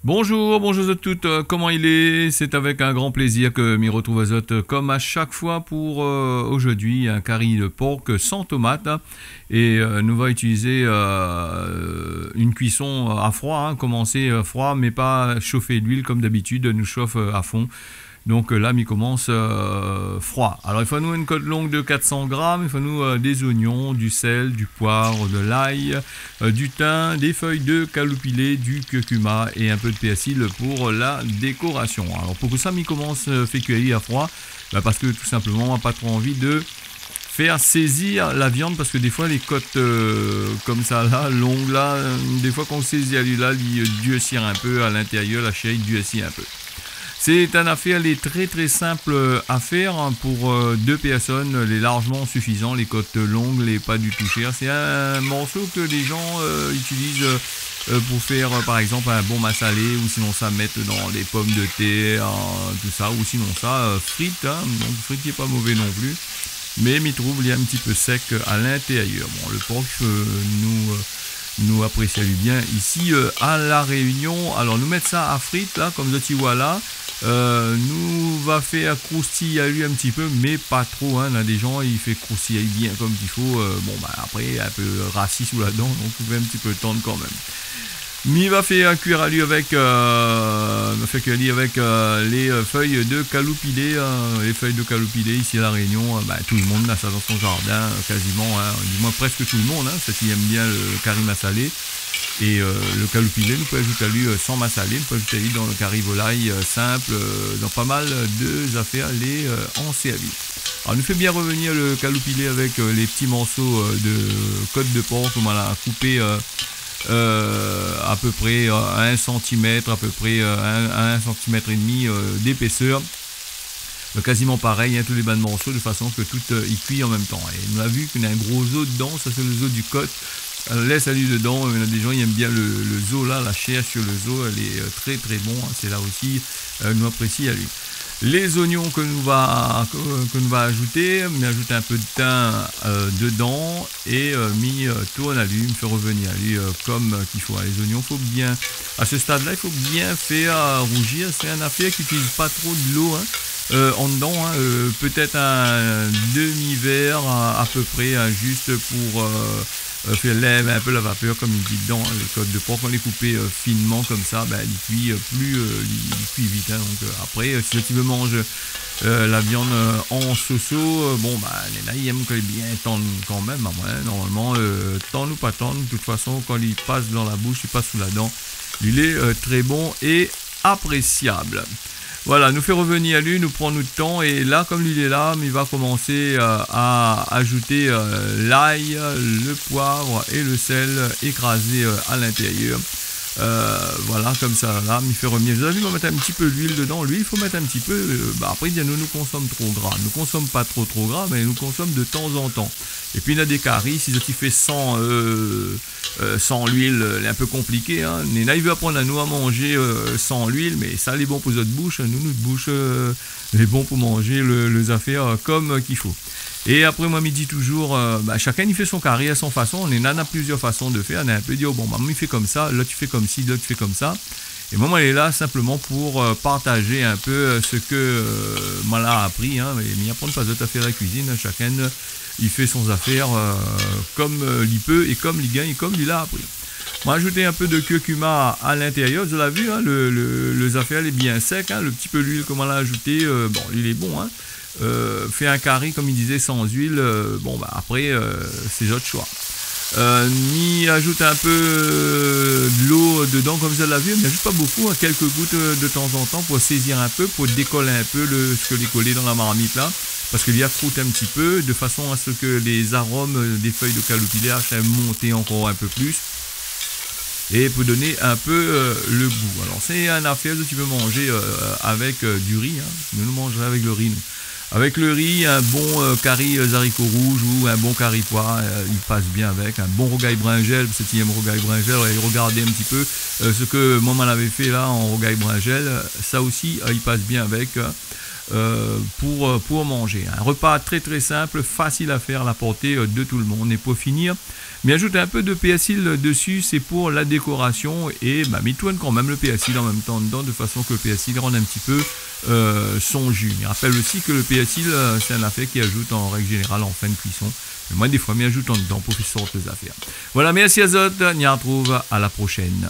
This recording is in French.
Bonjour, bonjour à toutes, comment il est? C'est avec un grand plaisir que m'y retrouve à Zot, comme à chaque fois pour aujourd'hui, un curry de porc sans tomate. Et nous va utiliser une cuisson à froid, commencer froid, mais pas chauffer l'huile comme d'habitude, nous chauffe à fond. Donc là, il commence froid. Alors il faut nous une côte longue de 400 grammes, il faut nous des oignons, du sel, du poivre, de l'ail, du thym, des feuilles de caloupilé, du curcuma et un peu de persil pour la décoration. Alors pour que ça, il commence fait cuire à froid, parce que tout simplement, on n'a pas trop envie de faire saisir la viande, parce que des fois les côtes comme ça là, longues là, des fois quand on saisit là, il durcit un peu à l'intérieur, la chair durcit un peu. C'est un affaire, elle est très très simple à faire pour deux personnes, elle est largement suffisant, les côtes longues, les pas du tout chères. C'est un morceau que les gens utilisent pour faire par exemple un bon massalé, ou sinon ça mettre dans les pommes de terre, tout ça, ou sinon ça frites, donc frites qui est pas mauvais non plus. Mais m'y trouve, il est un petit peu sec à l'intérieur. Bon, le porc nous apprécions bien ici à La Réunion. Alors nous mettre ça à frites là, comme tu vois là. Nous va faire croustiller à lui un petit peu, mais pas trop. Là des gens il fait croustiller bien comme il faut. Après un peu rassis sous la dent, donc vous pouvez un petit peu tendre quand même. Mi va faire cuire à lui avec, les feuilles de caloupilé. Les feuilles de caloupilé ici à La Réunion, tout le monde a ça dans son jardin, quasiment, du moins presque tout le monde, ceux qui aiment bien le curry massalé. Et le caloupilé, nous pouvons ajouter à lui sans massalé, nous pouvons ajouter à lui dans le curry volaille simple, dans pas mal de affaires, les en service. Alors nous fait bien revenir le caloupilé avec les petits morceaux de côte de porc qu'on a coupé à peu près 1 cm, à peu près 1 cm et demi d'épaisseur. Quasiment pareil, tous les bas de morceaux, de façon que tout y cuit en même temps. Et on a vu qu'il y a un gros os dedans, ça c'est le os du côte. Laisse aller dedans, il y a des gens qui aiment bien le os là, la chair sur le os, elle est très très bon, c'est là aussi, nous apprécions à lui. Les oignons que nous va ajouter, on ajoute un peu de thym dedans et tourne à lui, me fait revenir à lui comme qu'il faut. Les oignons, faut bien, à ce stade là, il faut bien faire rougir. C'est un affaire qui n'utilise pas trop de l'eau en dedans, peut-être un demi-verre à peu près, juste pour faire lève un peu la vapeur, comme il dit dedans. Les côtes de porc, quand on les coupe finement comme ça, il cuit il cuit vite. Donc après, si tu veux manger la viande en soso, les là ils aiment qu'elle est bien tendre quand même. Normalement, tendre ou pas tendre, de toute façon, quand il passe dans la bouche, il passe sous la dent, il est très bon et appréciable. Voilà, nous fait revenir à lui, nous prend notre temps, et là, comme il est là, il va commencer à ajouter l'ail, le poivre et le sel écrasés à l'intérieur. Voilà, comme ça, là, il fait revenir. Vous avez vu, on va mettre un petit peu d'huile dedans. Lui, il faut mettre un petit peu. Après, nous consomme trop gras. Nous consomme pas trop gras, mais nous consomme de temps en temps. Et puis, il y a des caries, si tu fais sans l'huile, c'est un peu compliqué. Là, il veut apprendre à nous à manger sans l'huile, mais ça, les bon pour notre bouche. Nous, notre bouche, les bons pour manger les affaires comme qu'il faut. Et après, moi, il dit toujours, chacun il fait son curry à son façon. On en a plusieurs façons de faire. On a un peu dit, il fait comme ça, là tu fais comme ci, là tu fais comme ça. Et moi, elle est là simplement pour partager un peu ce que moi là a appris. Mais apprendre pas d'autres affaires à la cuisine. Chacun il fait son affaire comme il peut et comme il gagne et comme il a appris. On va ajouter un peu de curcuma à l'intérieur. Vous l'avez vu, le affaire est bien sec. Le petit peu d'huile qu'on l'a ajouté, il est bon. Fait un curry comme il disait sans huile, après c'est votre choix. Mi ajoute un peu de l'eau dedans comme ça l'a vu, mais juste pas beaucoup, quelques gouttes de temps en temps pour saisir un peu, pour décoller un peu ce que les coller dans la marmite là, parce qu'il y a croûte un petit peu, de façon à ce que les arômes des feuilles de caloupilé montent encore un peu plus. Et pour donner un peu le goût. Alors c'est un affaire que tu peux manger avec du riz. Nous mangerons avec le riz. Avec le riz, un bon curry haricots rouges ou un bon curry pois, il passe bien avec. Un bon rogaille bringel, parce que si aime rogaille bringel, regardez un petit peu ce que maman avait fait là en rogaille bringel. Ça aussi, il passe bien avec. pour manger. Un repas très très simple, facile à faire à la portée de tout le monde. Et pour finir, mais ajoute un peu de persil dessus, c'est pour la décoration et mitoine quand même le persil en même temps dedans de façon que le persil rende un petit peu son jus. Mais rappelle aussi que le persil c'est un affaire qui ajoute en règle générale en fin de cuisson. Mais moi des fois m'y ajoute en dedans pour faire sortes d'affaires. Voilà, merci à Zot, on y retrouve à la prochaine.